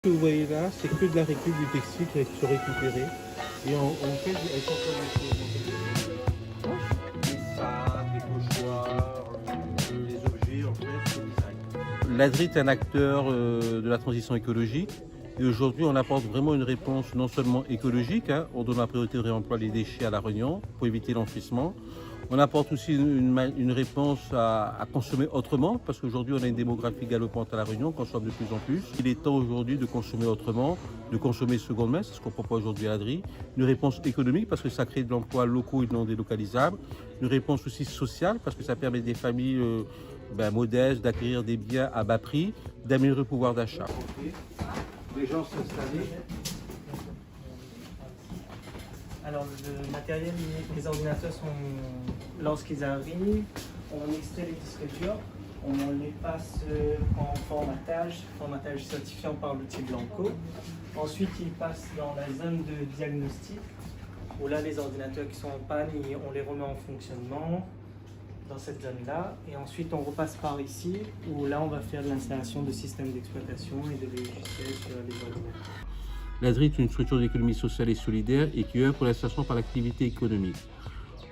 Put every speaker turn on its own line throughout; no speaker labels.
Ce que vous voyez là, c'est que de la récup du textile qui sont récupérés. Et on fait des sacs, des pochoirs, des objets en fait, au design. L'ADRI est un acteur de la transition écologique. Et aujourd'hui, on apporte vraiment une réponse non seulement écologique, hein, on donne la priorité au réemploi des déchets à La Réunion pour éviter l'enfouissement. On apporte aussi une réponse à consommer autrement, parce qu'aujourd'hui, on a une démographie galopante à La Réunion, on consomme de plus en plus. Il est temps aujourd'hui de consommer autrement, de consommer seconde main, c'est ce qu'on propose aujourd'hui à l'ADRI. Une réponse économique, parce que ça crée de l'emploi locaux et non délocalisables. Une réponse aussi sociale, parce que ça permet des familles modestes d'acquérir des biens à bas prix, d'améliorer le pouvoir d'achat. Les gens s'installer.
Alors le matériel, les ordinateurs sont, lorsqu'ils arrivent, on extrait les disques durs, on les passe en formatage certifiant par l'outil Blanco. Ensuite, ils passent dans la zone de diagnostic, où là les ordinateurs qui sont en panne, on les remet en fonctionnement dans cette zone-là. Et ensuite, on repasse par ici, où là on va faire de l'installation de systèmes d'exploitation et de logiciels sur les ordinateurs.
L'ADRI est une structure d'économie sociale et solidaire et qui œuvre pour l'insertion par l'activité économique.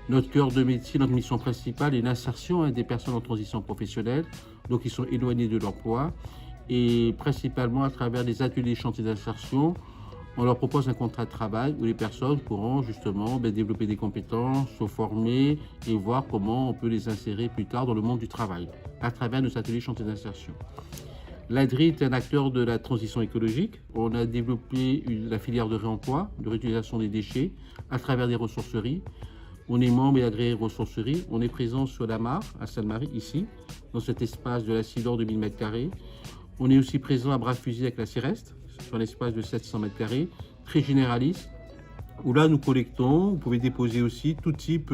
Notre cœur de métier, notre mission principale est l'insertion des personnes en transition professionnelle, donc qui sont éloignées de l'emploi, et principalement à travers des ateliers chantiers d'insertion. On leur propose un contrat de travail où les personnes pourront justement développer des compétences, se former et voir comment on peut les insérer plus tard dans le monde du travail, à travers nos ateliers chantiers d'insertion. L'ADRI est un acteur de la transition écologique. On a développé la filière de réemploi, de réutilisation des déchets à travers des ressourceries. On est membre et agréé ressourcerie. On est présent sur la Mare, à Sainte-Marie, ici, dans cet espace de la Silor de 1000 m². On est aussi présent à Bras-Fusil avec la Céreste, sur un espace de 700 m², très généraliste, où là nous collectons. Vous pouvez déposer aussi tout type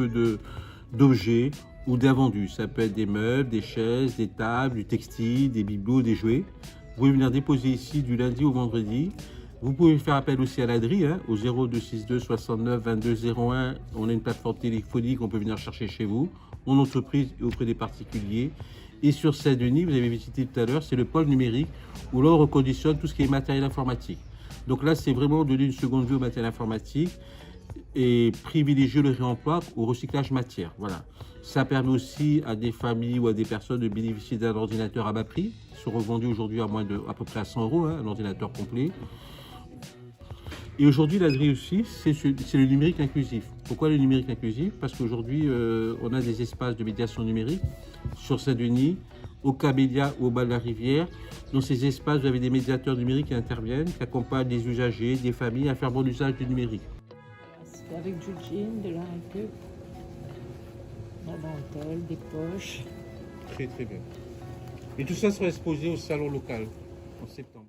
d'objets ou d'invendus. Ça peut être des meubles, des chaises, des tables, du textile, des bibelots, des jouets. Vous pouvez venir déposer ici du lundi au vendredi. Vous pouvez faire appel aussi à l'ADRI, au 0262 69 22 01. On a une plateforme téléphonique qu'on peut venir chercher chez vous, en entreprise et auprès des particuliers. Et sur Saint-Denis, vous avez visité tout à l'heure, c'est le pôle numérique où l'on reconditionne tout ce qui est matériel informatique. Donc là, c'est vraiment donner une seconde vie au matériel informatique et privilégier le réemploi au recyclage matière. Voilà. Ça permet aussi à des familles ou à des personnes de bénéficier d'un ordinateur à bas prix. Ils sont revendus aujourd'hui à à peu près à 100 €, un ordinateur complet. Et aujourd'hui, l'ADRI aussi, c'est le numérique inclusif. Pourquoi le numérique inclusif? Parce qu'aujourd'hui, on a des espaces de médiation numérique sur Saint-Denis, au Camélia ou au bas de la rivière. Dans ces espaces, vous avez des médiateurs numériques qui interviennent, qui accompagnent des usagers, des familles à faire bon usage du numérique.
Avec du jean, de la récup, la dentelle, des poches.
Très très bien. Et tout ça sera exposé au salon local en septembre.